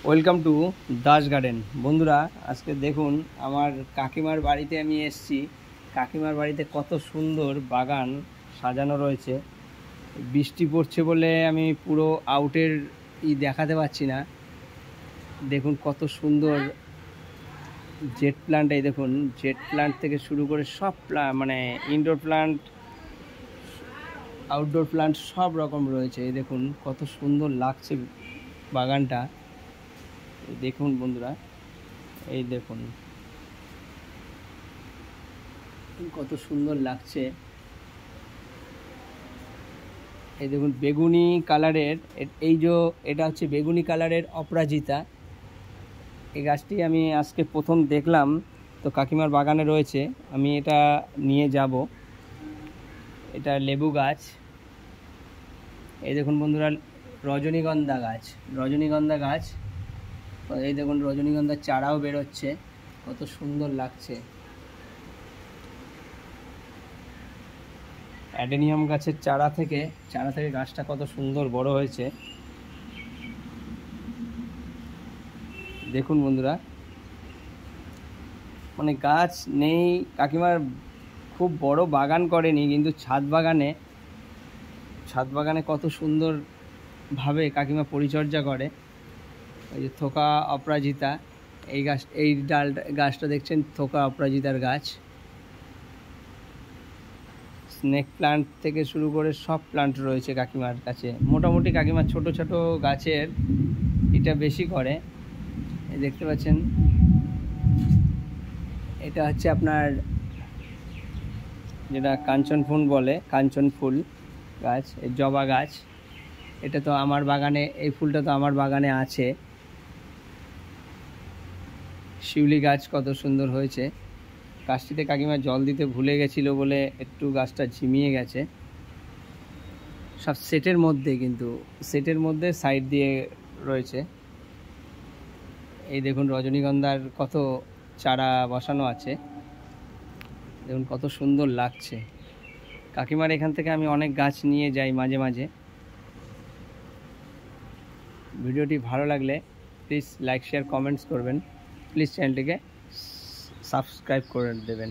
Welcome to Das garden. বন্ধুরা, আজকে দেখুন আমার কাকিমার বাড়িতে আমি এসেছি। কাকিমার বাড়িতে কত সুন্দর বাগান সাজানো রয়েছে। বৃষ্টি পড়ছে বলে আমি পুরো আউটের দেখাতে পাচ্ছি না। দেখুন কত সুন্দর জেট প্লান্ট। এই দেখুন, জেট প্লান্ট থেকে শুরু করে সব মানে ইনডোর প্লান্ট, আউটডোর প্লান্ট সব রকম রয়েছে। এই দেখুন কত সুন্দর লাগছে বাগানটা। দেখুন বন্ধুরা, এই দেখুন কত সুন্দর লাগছে। এই দেখুন বেগুনি কালারের, এটা হচ্ছে বেগুনি কালারের অপরাজিতা। এই গাছটি আমি আজকে প্রথম দেখলাম, তো কাকিমার বাগানে রয়েছে। আমি এটা নিয়ে যাব। এটা লেবু গাছ। এই দেখুন বন্ধুরা, রজনীগন্ধা গাছ। এই দেখুন রজনীগন্ধার চারাও বেরোচ্ছে, কত সুন্দর লাগছে। অ্যাডেনিয়াম গাছের চারা থেকে গাছটা কত সুন্দর বড় হয়েছে। দেখুন বন্ধুরা, মানে গাছ নেই, কাকিমার খুব বড় বাগান করেনি, কিন্তু ছাদ বাগানে কত সুন্দরভাবে কাকিমা পরিচর্যা করে। ওই যে থোকা অপরাজিতা, এই গাছটা দেখছেন, থোকা অপরাজিতার গাছ। স্নেক প্লান্ট থেকে শুরু করে সব প্লান্ট রয়েছে কাকিমার কাছে। মোটামুটি কাকিমা ছোট ছোট গাছের এটা বেশি করে। এই দেখতে পাচ্ছেন, এটা হচ্ছে আপনার যেটা কাঞ্চন ফুল গাছ, এই জবা গাছ। এটা তো আমার বাগানে, এই ফুলটা তো আমার বাগানে আছে। শিউলি গাছ কত সুন্দর হয়েছে। গাছটিতে কাকিমা জল দিতে ভুলে গেছিলো বলে একটু গাছটা ঝিমিয়ে গেছে। সব সেটের মধ্যে, কিন্তু সেটের মধ্যে সাইড দিয়ে রয়েছে। এই দেখুন রজনীগন্ধার কত চারা বসানো আছে। দেখুন কত সুন্দর লাগছে। কাকিমার এখান থেকে আমি অনেক গাছ নিয়ে যাই মাঝে মাঝে। ভিডিওটি ভালো লাগলে প্লিজ লাইক, শেয়ার, কমেন্টস করবেন। প্লিজ চ্যানেলটিকে সাবস্ক্রাইব করে দেবেন।